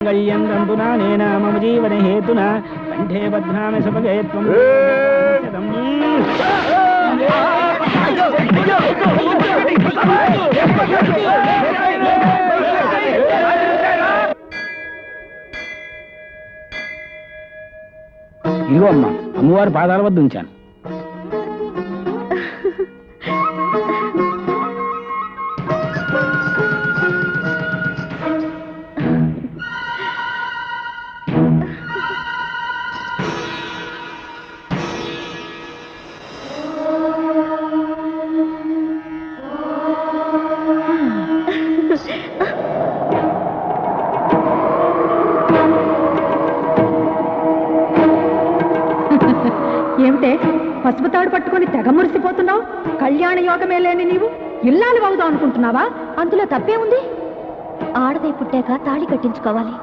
గయ్యందంతునా నేనా మమ జీవన హేతునా కంఠే బధ్నామి సపగే త్వం ఇదిగో అమ్మ, అమ్మవారి పాదాల వద్ద ఉంచాను. ఏమిటే పసుపు తాడు పట్టుకొని తెగ మురిసిపోతున్నావు? కళ్యాణ యోగమే లేని నీవు ఇల్లాలు అవుదాం అనుకుంటున్నావా? అందులో తప్పేముంది? ఆడదై పుట్టాక తాళి కట్టించుకోవాలి,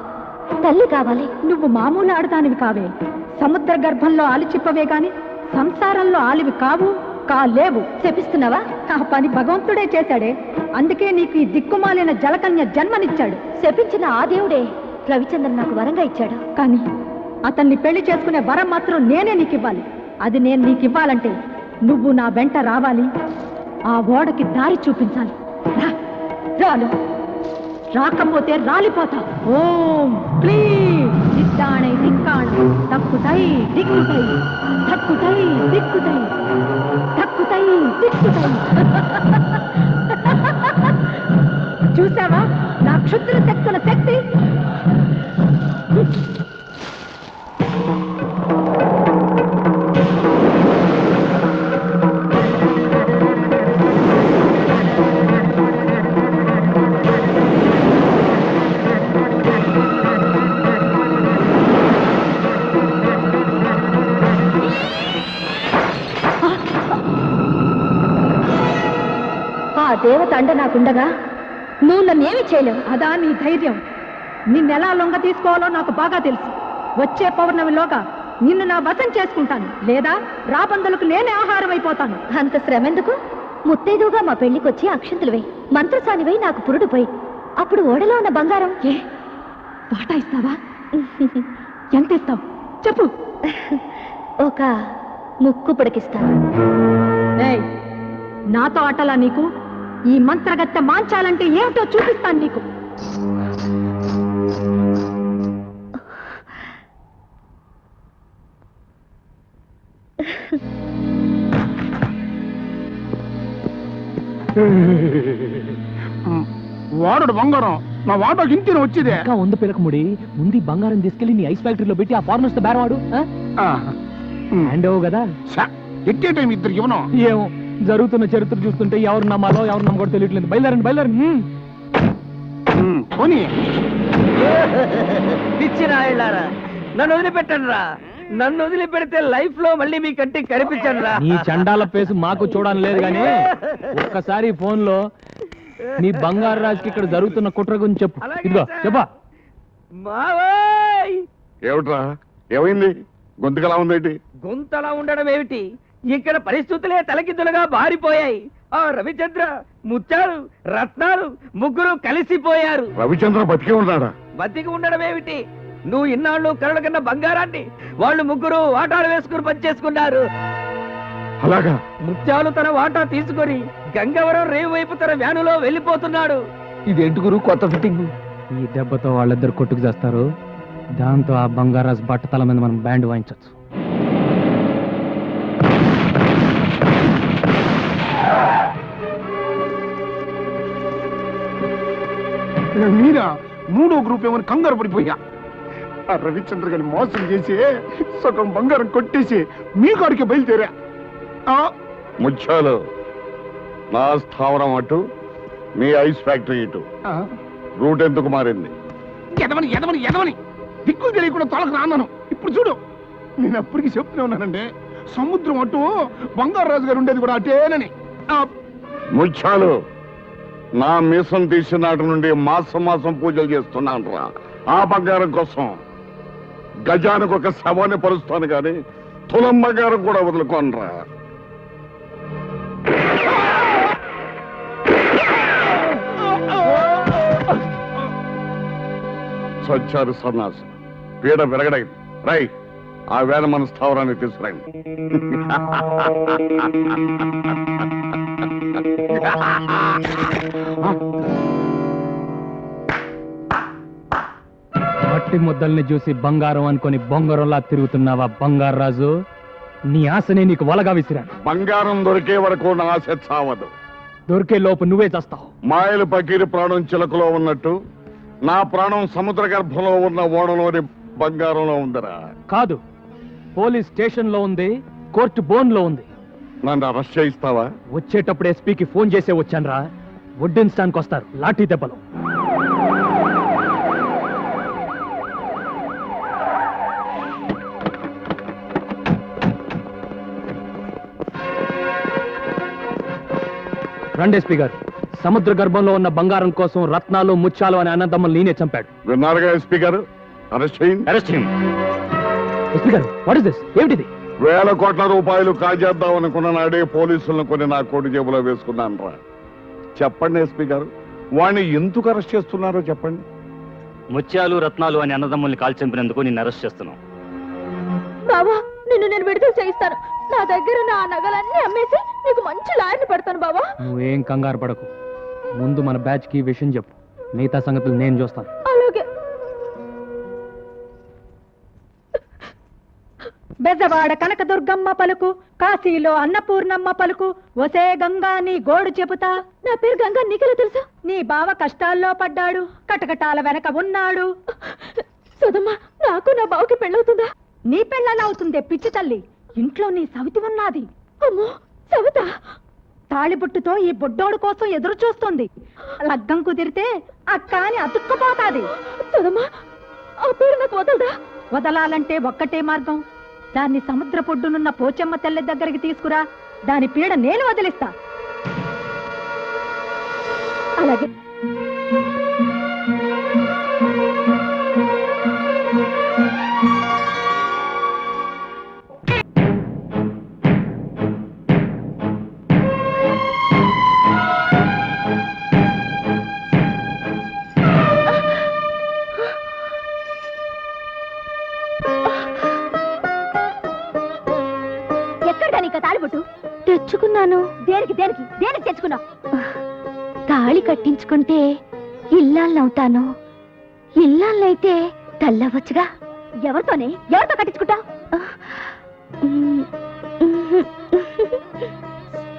తల్లి కావాలి. నువ్వు మామూలు ఆడదానివి కావే. సముద్ర గర్భంలో ఆలిచిప్పవే గాని సంసారంలో ఆలివి కాలేవు. శపిస్తున్నావా? ఆ పని భగవంతుడే చేశాడే. అందుకే నీకు ఈ దిక్కుమాలిన జలకన్య జన్మనిచ్చాడు. శపించిన ఆ దేవుడే రవిచంద్రన్ నాకు వరంగా ఇచ్చాడు. కానీ అతన్ని పెళ్లి చేసుకునే వరం మాత్రం నేనే నీకు ఇవ్వాలి. అది నేను నీకు ఇవ్వాలంటే నువ్వు నా వెంట రావాలి, ఆ ఓడకి దారి చూపించాలి. రాలు, రాకపోతే రాలిపోతా. ఓం క్లీం సిద్ధాణై దిక్కాణై తక్కుతై దిక్కుతై తక్కుతై దిక్కుతై తక్కుతై దిక్కుతై. చూసావా నా క్షుద్ర శక్తుల శక్తి? ఆ దేవత అండ నాకుండగా నువ్వు నన్నేమి చేయలేవు. అదా నీ ధైర్యం? నిన్నెలా లొంగ తీసుకోవాలో నాకు బాగా తెలుసు. వచ్చే పౌర్ణమిలోగా నిన్ను నా వశం చేసుకుంటాను, లేదా రాబందులకు నేనే ఆహారం అయిపోతాను. అంత శ్రమ ఎందుకు? ముత్తైదుగా మా పెళ్లికొచ్చి అక్షంతలు వేయి, మంత్రసానివై నాకు పురుడు పోయి, అప్పుడు ఓడలో ఉన్న బంగారం వాటా ఇస్తావా? ఎంత ఇస్తావు చెప్పు. ఒక ముక్కు పొడికిస్తాను. ఏయ్, నాతో ఆటలా నీకు? ఈ మంత్రగత్తె మాంచాలంటే ఏమిటో చూపిస్తాను నీకు. వాడు బంగారం నా వాటకి ఇంటిని వచ్చిదే. ఉంది పిలకముడి, ముందు బంగారం తీసుకెళ్లి నీ ఐస్ ఫ్యాక్టరీలో పెట్టి ఆ ఫార్మర్స్ తో బేరవాడు. హ్యాండ్ ఓ కదా. ఎట్టే టైం ఇద్దరికి ఇవ్వను. ఏమో, జరుగుతున్న చరిత్ర చూస్తుంటే ఎవరు నమ్మాలో ఎవరు నమ్మకూడదు తెలియట్లేదు. బయలుదేరండి. పోనీ పిచ్చి రాయళ్ళారా, నన్ను వదిలిపెట్టండి రా. నన్ను వదిలిపెడితే లైఫ్ లో మళ్ళీ మీ కంటికి కనిపించండి రా. నీ చండాల పేసు మాకు చూడని లేదు గానీ ఒక్కసారి ఫోన్ లో నీ బంగారు రాజుకి ఇక్కడ జరుగుతున్న కుట్ర గురించి చెప్పు. ఇదిగో చెప్పా. మావోయ్, ఏమిట్రా, ఏమైంది? గొంతుకలా ఉందేంటి? గొంతలా ఉండడం ఏమిటి? ఇక్కడ పరిస్థితులే తలకిందులుగా బారిపోయాయి. ఆ రవిచంద్ర, ముత్యాలు, రత్నాలు ముగ్గురు కలిసిపోయారు. రవిచంద్ర బతికే ఉన్నాడా? బతికి ఉండడం ఏమిటి? నువ్వు ఇన్నాళ్ళు కరడు కన్నా బంగారాన్ని వాళ్ళు ముగ్గురు వాటాలు వేసుకుని పనిచేసుకున్నారు. అలాగా? ముత్యాలు తన వాటా తీసుకొని గంగవరం రేవు వైపు తన వ్యానులో వెళ్ళిపోతున్నాడు. ఇదేంటి గురు కొత్త ఫిట్టింగ్? ఈ దెబ్బతో వాళ్ళిద్దరు కొట్టుకు చేస్తారు. దాంతో ఆ బంగారాజు బట్టతల మీద మనం బ్యాండ్ వాయించవచ్చు. మీరా మూడో గ్రూప్ ఏమని కంగారు పడిపోయా. ఆ రవిచంద్ర గారిని మోసం చేసి సగం బంగారం కొట్టేసి మీ కాడికి బయలుదేరా. ముత్యాలు, నా స్థావరం అటు, మీ ఐస్ ఫ్యాక్టరీ ఇటు. రూట్ ఎందుకు మారింది? ఎదవని దిక్కులు తెలియకుండా తొలగ రాన్నాను. ఇప్పుడు చూడు, నేను అప్పటికి చెప్తూనే ఉన్నానండి, సముద్రం అటు, బంగారు రాజు గారు ఉండేది కూడా అటేనని. ముత్యాలు, నా మీసం తీసిన నాటి నుండి మాసం పూజలు చేస్తున్నాను రా. ఆ బంగారం కోసం గజానికి ఒక శవాన్ని పరుస్తాను గాని తులం బంగారం కూడా వదులుకోనరా. సచ్చారు సన్నాసు పీడ విరగడైంది. రై, ఆ వేద మన స్థావరాన్ని తీసుకురండి. మట్టి ముద్దల్ని చూసి బంగారం అనుకొని బొంగరంలా తిరుగుతున్నావా బంగారు రాజు? నీ ఆశనే నీకు వలగా విసిరాను. బంగారం దొరికే వరకు నా ఆశ చావదు. దొరికే లోపు నువ్వే చేస్తావు. మాయలు పకీరి ప్రాణం చిలకలో ఉన్నట్టు నా ప్రాణం సముద్ర గర్భంలో ఉన్న ఓడలోని బంగారంలో ఉందిరా. కాదు, పోలీస్ స్టేషన్ లో ఉంది, కోర్టు బోన్ లో ఉంది. నన్ను అరెస్ట్ చేయిస్తావా? వచ్చేటప్పుడు ఎస్పీకి ఫోన్ చేసే వచ్చానురా. వడ్డించడానికి వస్తారు లాఠీ దెబ్బలు. రండి ఎస్పీ గారు. సముద్ర గర్భంలో ఉన్న బంగారం కోసం రత్నాలు ముత్యాలు అనే అన్నదమ్మలు నేనే చంపాడు. విన్నారుగా ఎస్పీ గారు, అరెస్ట్ చేయండి. ఎస్పీ గారు, వాట్ ఇస్ దిస్? ఏమిటిది? వేల కోట్ల రూపాయలు కాజేద్దాం అనుకున్న నాడే పోలీసులను కొన్ని నా కోటి జేబులో వేసుకున్నాను రా. చెప్పండి ఎస్పీ గారు, వాణ్ణి ఎందుకు అరెస్ట్ చేస్తున్నారో చెప్పండి. ముత్యాలు రత్నాలు అని అన్నదమ్ముల్ని కాల్ చంపినందుకు నిన్ను అరెస్ట్ చేస్తున్నాం. బావా, నిన్ను నేను విడుదల చేయిస్తాను. నా దగ్గర నా నగలన్నీ అమ్మేసి నీకు మంచి లాయర్ని పెడతాను బావా. నువ్వేం కంగారు పడకు. ముందు మన బ్యాచ్ కి విషయం చెప్పు, మిగతా సంగతులు నేను చూస్తాను. అలాగే. బెజవాడ కనకదుర్గమ్మ పలుకు, కాశీలో అన్నపూర్ణమ్మ పలుకు, ఒసే గంగా నీ గోడు చెబుతా. నా పేరు గంగా, నీకెలా తెలుసు? నీ బావ కష్టాల్లో పడ్డాడు, కటకటాల వెనక ఉన్నాడు. సదమ్మా, నాకు నా బావకి పెళ్ళవుతుందా? నీ పెళ్ళలా అవుతుందే పిచ్చి తల్లి. ఇంట్లో నీ సవితి ఉన్నది. అమ్మో, సవిత తాళిబుట్టుతో ఈ బుడ్డోడు కోసం ఎదురు చూస్తుంది. లగ్గం కుదిరితే అక్క అని అతుక్కుపోతాది. సదమ్మా, ఆ పేరు నాకు వదలదా? వదలాలంటే ఒక్కటే మార్గం. దాన్ని సముద్ర పొడ్డునున్న పోచమ్మ తల్లి దగ్గరికి తీసుకురా. దాని పీడ నేను వదిలిస్తా. అలాగే. తెచ్చుకున్నాను. దేనికి దేనికి దేనికి తెచ్చుకున్నావు? తాళి కట్టించుకుంటే ఇల్లాలవుతాను. ఇల్లాలైతే తల్లవచ్చుగా. ఎవరితోనే? ఎవరితో కట్టించుకుంటావు?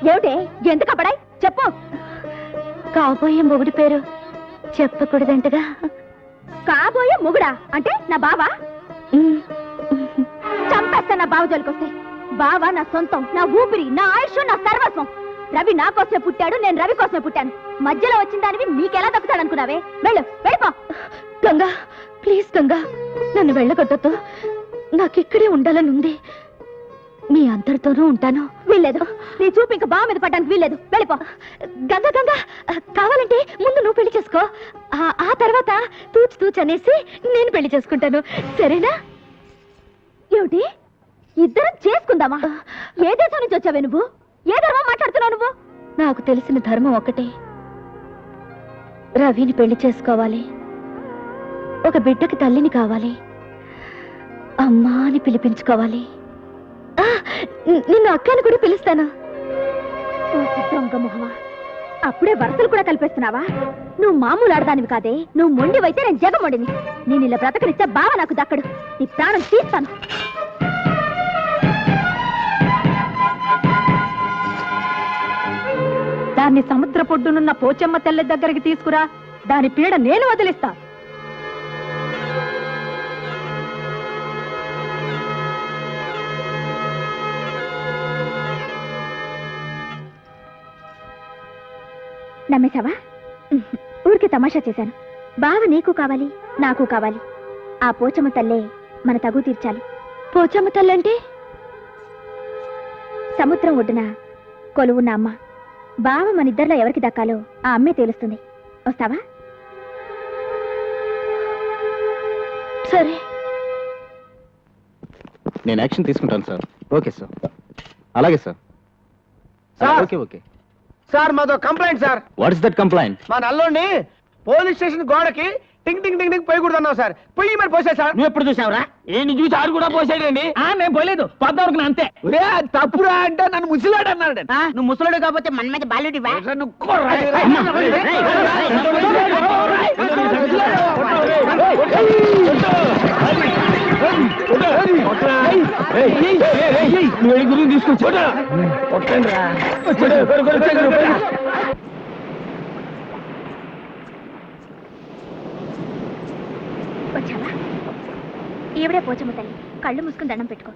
ఏమిటే, ఎందుకు అప్పడాయి? చెప్పు. కాబోయే మొగుడి పేరు చెప్పకూడదంటగా. కాబోయే మొగుడా అంటే నా బావా? చంపేస్తా నా బావ జోలికొస్తే. బావ నా సొంతం, నా ఊపిరి, నా ఆయుష్, నా సర్వస్వం. రవి నా కోసమే పుట్టాడు, నేను రవి కోసమే పుట్టాను. మధ్యలో వచ్చిన దానివి నీకెలా దక్కుతాడు అనుకున్నావే? వెళ్ళు, వెళ్ళిపో. గంగా, ప్లీజ్ గంగా, నన్ను వెళ్ళగొట్టొద్దు. నాకిక్కడే ఉండాలని ఉంది. మీ అందరితోనూ ఉంటాను. వీల్లేదు, నీ చూపు ఇంకా బావ మీద పడ్డానికి వీల్లేదు. వెళ్ళిపో. గంగా గంగా, కావాలంటే ముందు నువ్వు పెళ్లి చేసుకో. ఆ తర్వాత తూచు తూచు అనేసి నేను పెళ్లి చేసుకుంటాను, సరేనా? ఏమిటి, ఇద్దరం చేసుకుందామా? ఏ దేశం నుంచి వచ్చావే నువ్వు? ఏ ధర్మం మాట్లాడుతున్నావు నువ్వు? నాకు తెలిసిన ధర్మం ఒకటే. రవిని పెళ్లి చేసుకోవాలి. ఒక బిడ్డకి తల్లిని కావాలి. అమ్మా అని పిలిపించుకోవాలి. నిన్ను అక్కని కూడా పిలుస్తాను. దొంగ మొహమా, అప్పుడే వరసలు కూడా కల్పిస్తున్నావా? నువ్వు మామూలు ఆడదానివి కాదే. నువ్వు మొండివైతే నేను జగమొండిని. నేను ఇలా బ్రతకనిచ్చే బావ నాకు దక్కడు. నీ ప్రాణం తీస్తాను. దాన్ని సముద్ర పొడ్డునున్న పోచమ్మ తల్లి దగ్గరికి తీసుకురా. దాని పీడ నేను వదిలిస్తా. నమ్మేశావా? ఊరికే తమాషా చేశాను. బావ నీకు కావాలి, నాకు కావాలి. ఆ పోచమ్మ తల్లే మన తగు తీర్చాలి. పోచమ్మ తల్లంటే సముద్రం ఒడ్డున కొలువున్న అమ్మ. బావ మన ఇద్దరిలో ఎవరికి దక్కాలో ఆ అమ్మే తెలుస్తుంది. వస్తావా? సరే, నేను యాక్షన్ తీసుకుంటాను సార్. Okay sir. అలాగే సార్. ఓకే ఓకే సార్, మాదో complaint sir. What is that complaint? మా నల్లోని పోలీస్ స్టేషన్ గోడకి టింగ్ టింగ్ టింగ్ టింగ్ పోయకూడదు అన్నావు సార్ పొయ్యి మరి పోసా సార్. నువ్వు ఎప్పుడు చూసావురా? ఏంటి చూసి ఆడు కూడా పోసాడండి. నేను పోలేదు, పొద్దువరకు అంతే. ఒరే అది తప్పురా అంటే నన్ను ముసిలాడు అన్నాడు. నువ్వు ముసలుడు కాకపోతే మన మీద బాలుడి గురించి తీసుకొచ్చా. వచ్చావా? ఈవిడే పోచమ్మ తల్లి, కళ్ళు మూసుకుని దండం పెట్టుకో.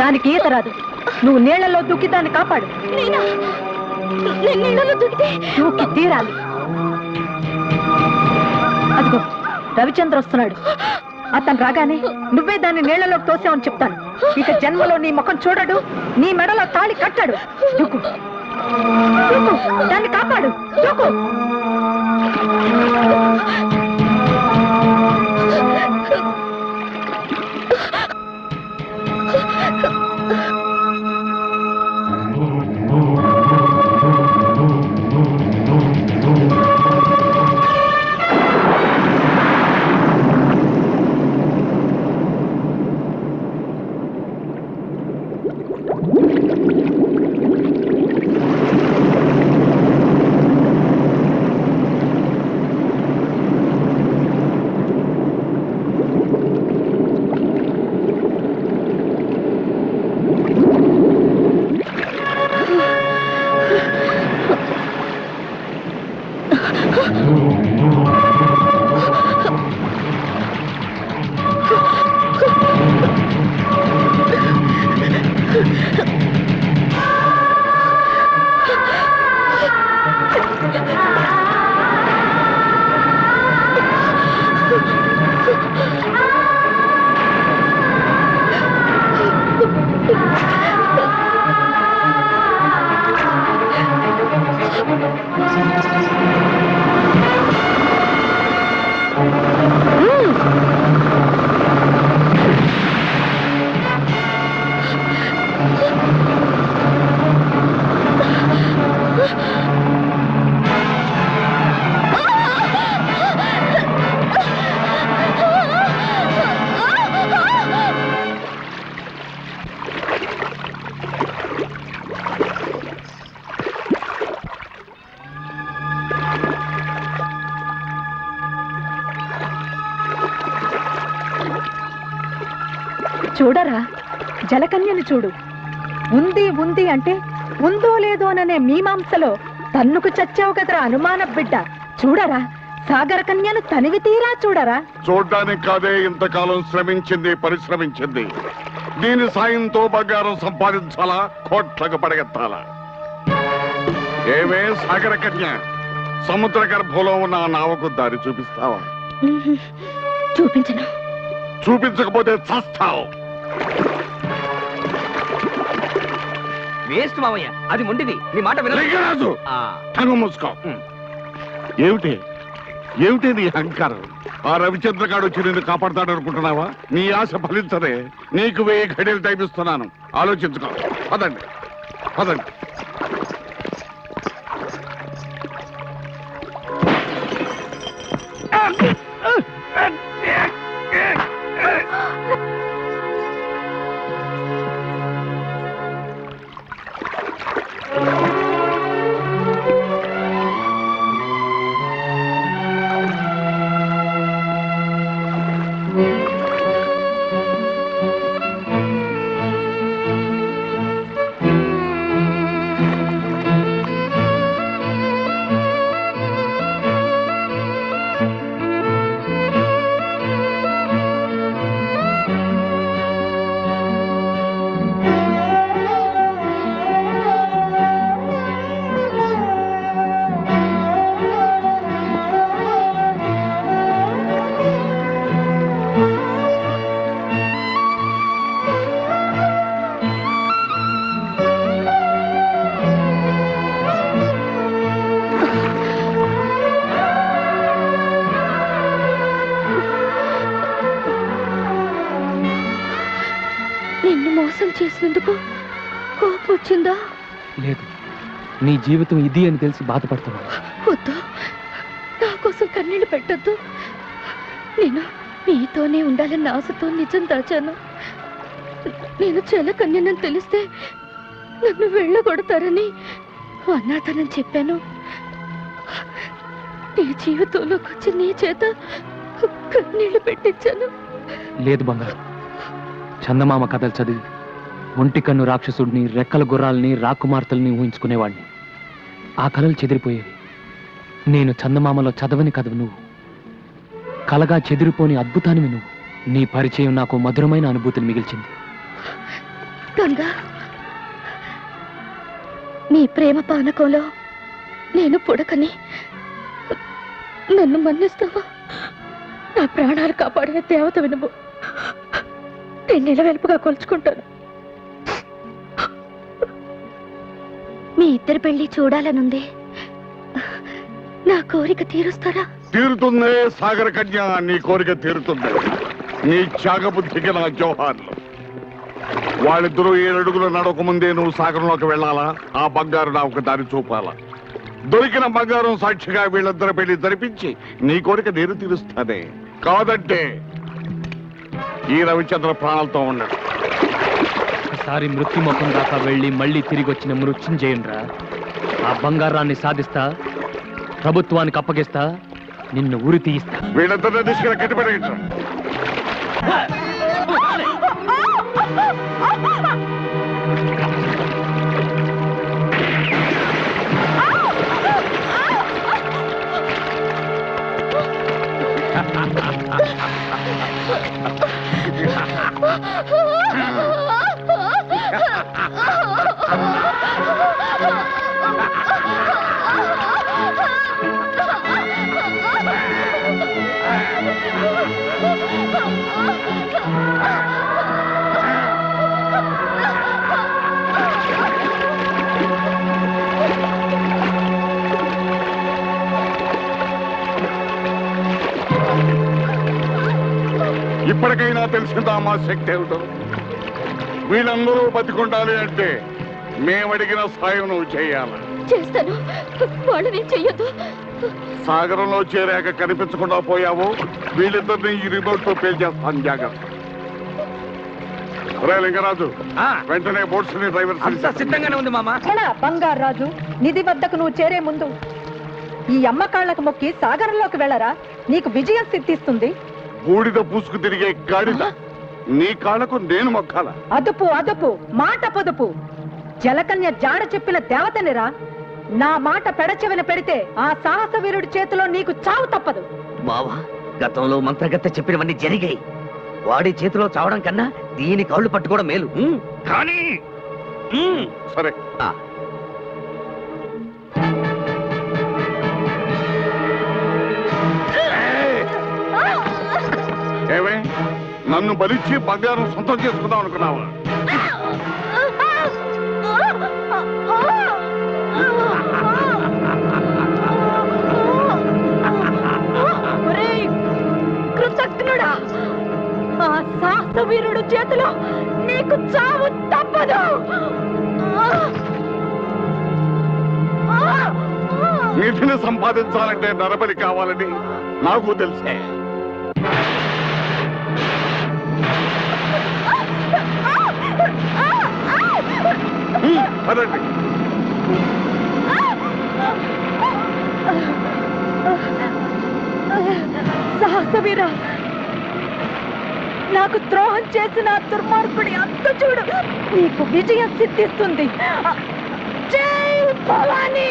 దానికి ఈత రాదు. నువ్వు నీళ్లలో దూకి దాన్ని కాపాడు. దూకి తీరాలి. అదిగో రవిచంద్ర వస్తున్నాడు. అతను రాగానే నువ్వే దాన్ని నీళ్లలోకి తోసావని చెప్తాను. ఇక జన్మలో నీ ముఖం చూడడు, నీ మెడలో తాళి కట్టాడు. దూకు దూకు, దాన్ని కాపాడు. దూకు. చూడరా, జలకన్యను చూడు. ఉంది ఉంది అంటే ఉందో లేదో అనే మీమాంసలో తన్నుకు చచ్చావు కదరా అనుమాన బిడ్డ. చూడరా, సాగర కన్యను తనివి తీరా చూడరా. చూడ్డానికి కాదే ఇంతకాలం శ్రమించింది, పరిశ్రమించింది. దీని సాయంతో బంగారం సంపాదించాలా, కోట్లకు పడగెత్తాలా? ఏమే సాగర కన్య, సముద్ర గర్భంలో ఉన్న ఆ నావకు దారి చూపిస్తావా? చూపించను. చూపించకపోతే చస్తావు. వేస్ట్ మామయ్య, అది మొండిది. నీ మాట వినదు. లింగరాజు, టంగు మూసుకో. ఏమిటి ఏమిటి నీ అహంకారం? ఆ రవిచంద్రగాడు వచ్చి నిన్ను కాపాడతాడు అనుకుంటున్నావా? నీ ఆశ ఫలించదే. నీకు 1000 ఘడియలు టైం ఇస్తున్నాను, ఆలోచించుకో. పదండి పదండి. నన్ను మోసం చేసినందుకు కోపం వచ్చిందా? లేదు, నీ జీవితం ఇది అని తెలిసి బాధపడుతున్నాను. వద్దు, నా కోసం కన్నీళ్ళు పెట్టద్దు. నేను మీతోనే ఉండాలన్న ఆశతో నిజం దాచాను. నేను చెలకన్యనని తెలిస్తే నన్ను వెళ్ళగొడతారని అనాథనని చెప్పాను. నీ జీవితంలోకి వచ్చి నీ చేత కన్నీళ్లు పెట్టించాను. లేదు బంగారు, చందమామ కథలు చదివి ఒంటి కన్ను రాక్షసుడిని, రెక్కల గుర్రాలని, రాకుమార్తెల్ని ఊహించుకునేవాడిని. ఆ కళలు చెదిరిపోయేవి. నేను చందమామలో చదవని కథవు నువ్వు, కలగా చెదిరిపోని అద్భుతానివి నువ్వు. నీ పరిచయం నాకు మధురమైన అనుభూతిని మిగిల్చింది. గంగా, నీ ప్రేమ పానకంలో నేను పుడకని నన్ను మన్నిస్తావా? నా ప్రాణాలు కాపాడే దేవత వినుము. నేను నిలవెల్పుగా కొలుచుకుంటాను. మీ ఇద్దరి పెళ్లి చూడాలనుంది. నా కోరిక తీరుస్తారా? తీరుతుందే సాగర కన్య, నీ కోరిక తీరుతుంది. నీ త్యాగబుద్ధికి నా జోహార్లు. వాళ్ళిద్దరూ 7 అడుగులు నడక ముందే నువ్వు సాగరంలోకి వెళ్ళాలా? ఆ బంగారు నా ఒక దారి చూపాలా? దొరికిన బంగారం సాక్షిగా వీళ్ళిద్దరు పెళ్లి జరిపించి నీ కోరిక నేను తీరుస్తానే. కాదంటే ఈ రవిచంద్ర ప్రాణాలతో ఉన్నాడు. ఒకసారి మృత్యుముఖం దాకా వెళ్ళి మళ్ళీ తిరిగి వచ్చిన మృత్యుంజయునిరా. ఆ బంగారాన్ని సాధిస్తా, ప్రభుత్వానికి అప్పగిస్తా, నిన్ను ఉరి తీయిస్తా. వీళ్ళిద్దరిని తీసుకుని కట్టిపెట్టండి. ఇప్పటికైనా తెలిసిందా మా శక్తి ఏమిటో? వీళ్ళందరూ బతికుండాలి అంటే మేమడిగిన సాయం నువ్వు చేయాలి. చేస్తాను. వాళ్ళని చెయ్యొద్దు. సాగరంలో చేరాక కనిపించకుండా పోయావు, వీళ్ళిద్దరిని ఈ రిమోట్ తో పేల్చేస్తాను. జాగ్రత్త. రే లింగరాజు, వెంటనే బోట్స్ ని డ్రైవర్ సిద్ధంగానే ఉంది మామ. బంగారు రాజు, నిధి వద్దకు నువ్వు చేరే ముందు ఈ అమ్మ కాళ్ళకు మొక్కి సాగరంలోకి వెళ్ళరా. నీకు విజయం సిద్ధిస్తుంది. బూడిద పూసుకు తిరిగే గాడిద నీ కాళ్ళకు నేను మొక్కాల? అదుపు అదుపు, మాట పొదుపు. జలకన్య జాడ చెప్పిన దేవతనిరా. నా మాట పెడచెవిన పెడితే ఆ సాహస వీరుడి చేతిలో నీకు చావు తప్పదు. బావా, గతంలో మంత్రగత్తె చెప్పినవన్నీ జరిగాయి. వాడి చేతిలో చావడం కన్నా దీని కాళ్ళు పట్టుకోవడం మేలు. కానీ సరే, ఏమే నన్ను బలిచ్చి బంగారం సొంతం చేసుకుందాం అనుకున్నావా? కృతజ్ఞుడా, ఆ సాహస వీరుడు చేతిలో నీకు చావు తప్పదు. నిధిని సంపాదించాలంటే నరబలి కావాలని నాకు తెలిసే. పదండి. సాహసవీర, నాకు ద్రోహం చేసిన దుర్మార్గుడి అంత చూడు. నీకు విజయం సిద్ధిస్తుంది. జై భవానీ.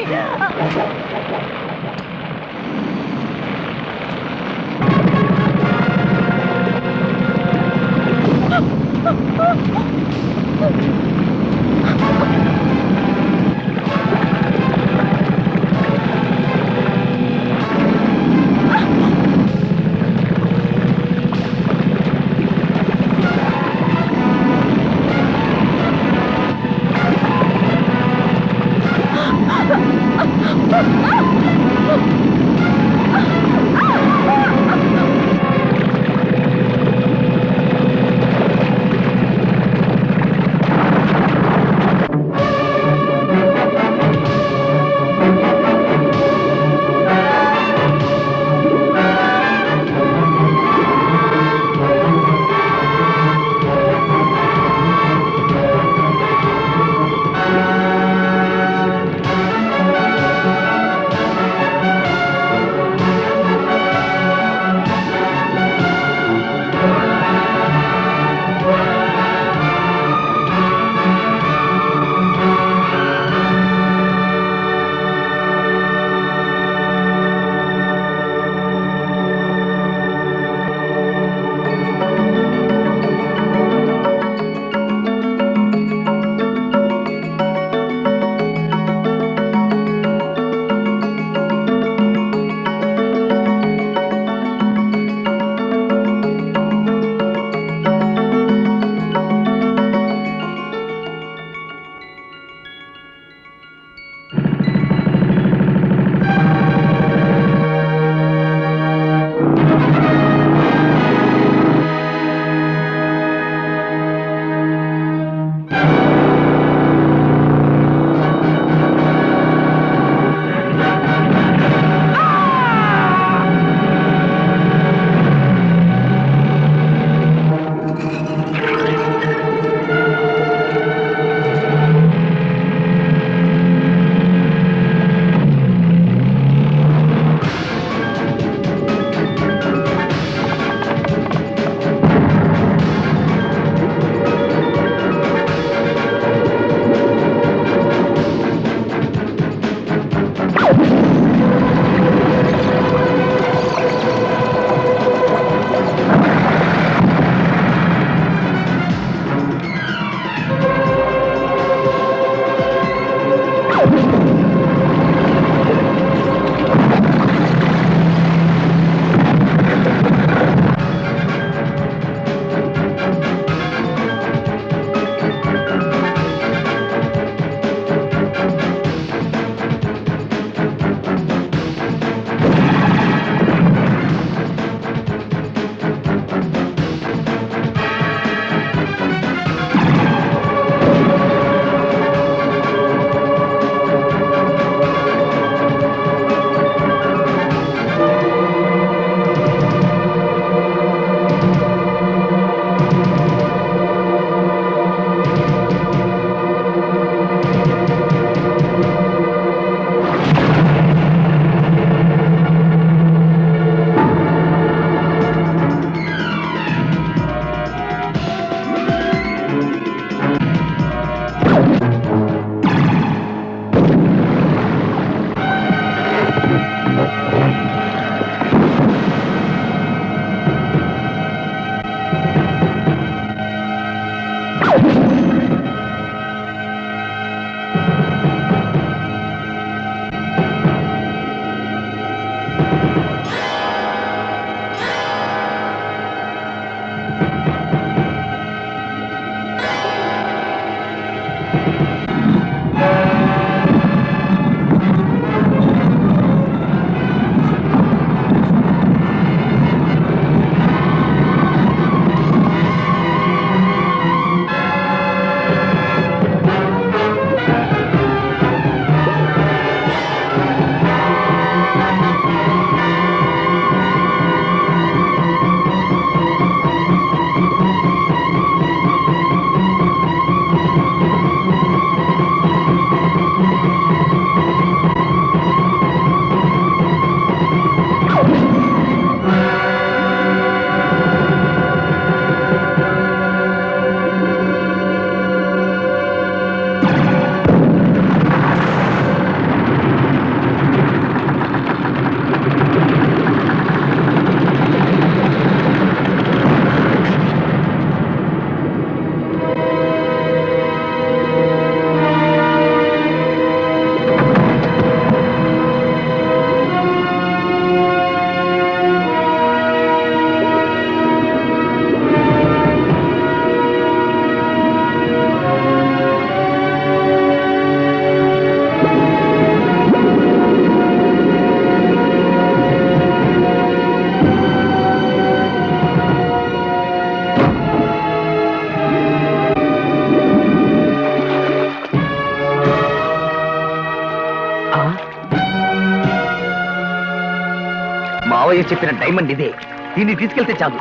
మావయ్య చెప్పిన డైమండ్ ఇదే, దీన్ని తీసుకెళ్తే చాలు.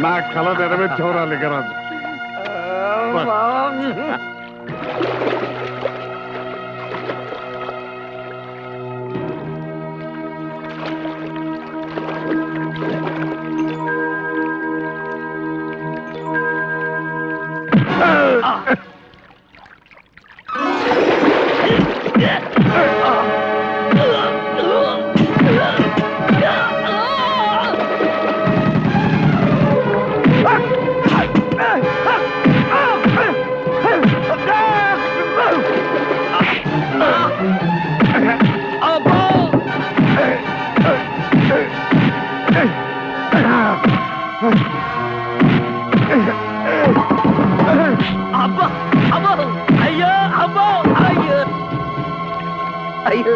నా కళ నెరవేర్చవరా లింగరాజు. అబ్బా అబ్బో అయ్యో అబ్బో అయ్యో అయ్యో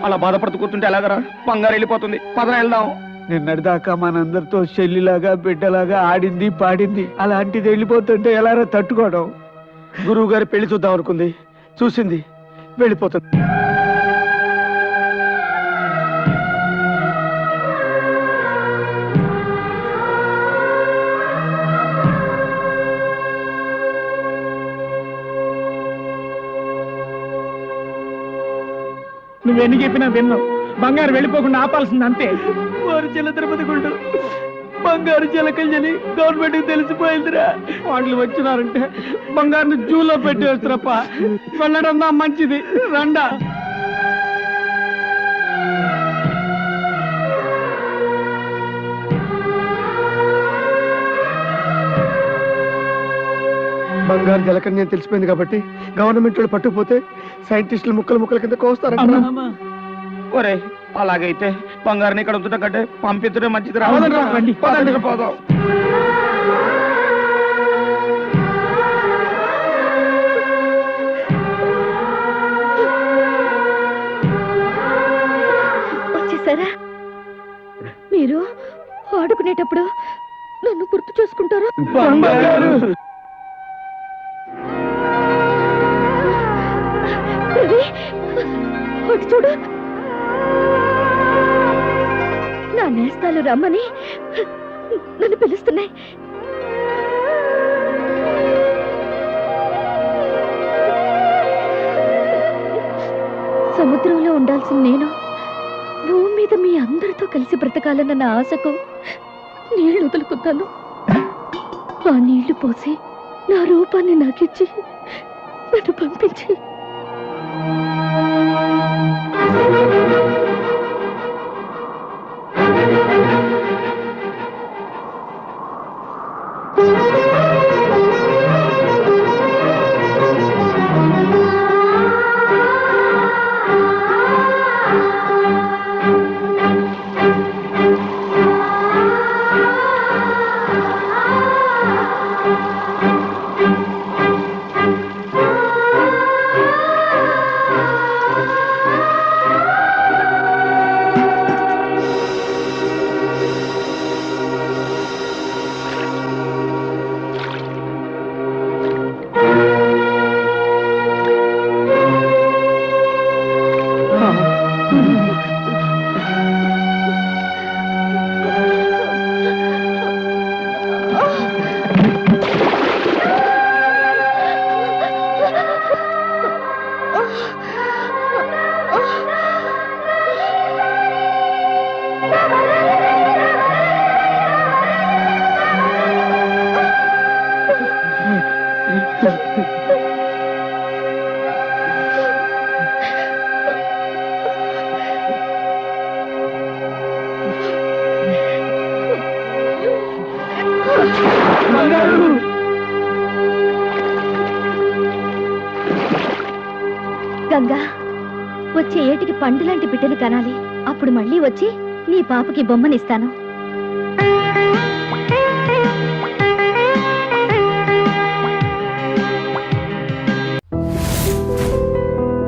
అలా బాధపడుతూ కూర్చుంటే ఎలాగరా? బంగారు వెళ్ళిపోతుంది. పదన వెళ్దాం. నిన్నటిదాకా మనందరితో చెల్లిలాగా బిడ్డలాగా ఆడింది పాడింది, అలాంటిది వెళ్ళిపోతుంటే ఎలారా తట్టుకోవడం? గురువు గారి పెళ్లి చూద్దాం అనుకుంది, చూసింది, వెళ్ళిపోతుంది. నువ్వెన్ని చెప్పినా విన్నావు. బంగారు వెళ్ళిపోకుండా ఆపాల్సింది అంతే. వారు చిల్ల తిరుపతి గుండు బంగారు చిలకల్ని గవర్నమెంట్ కి తెలిసిపోయిందిరా. వాళ్ళు వచ్చినారంటే బంగారుని జూలో పెట్టేస్తారప్ప. వెళ్ళడం దా మంచిది. రండా. బంగారు జలకన్య తెలిసిపోయింది కాబట్టి గవర్నమెంట్ వాళ్ళు పట్టుకుపోతే సైంటిస్టులు ముక్కలు ముక్కల కింద కోస్తారంట. ఒరే అలాగైతే బంగారుని ఇక్కడ ఉంచడం కంటే పంపించడం మంచిది. రండి, పదండి పోదాం. వచ్చేసారా? మీరు ఆడుకునేటప్పుడు నన్ను గుర్తు చేసుకుంటారా? రవి, అటు చూడు. నా నేస్తాలు రమ్మని నన్ను పిలుస్తున్నాయి. సముద్రంలో ఉండాల్సిన నేను భూమి మీద మీ అందరితో కలిసి బ్రతకాలన్న నా ఆశకు నీళ్లు వదులుకున్నాను. ఆ నీళ్లు పోసి నా రూపాన్ని నాకిచ్చి నన్ను పంపించి గంగా, వచ్చే ఏటికి పండు లాంటి బిడ్డను కనాలి. అప్పుడు మళ్ళీ వచ్చి నీ పాపకి బొమ్మనిస్తాను.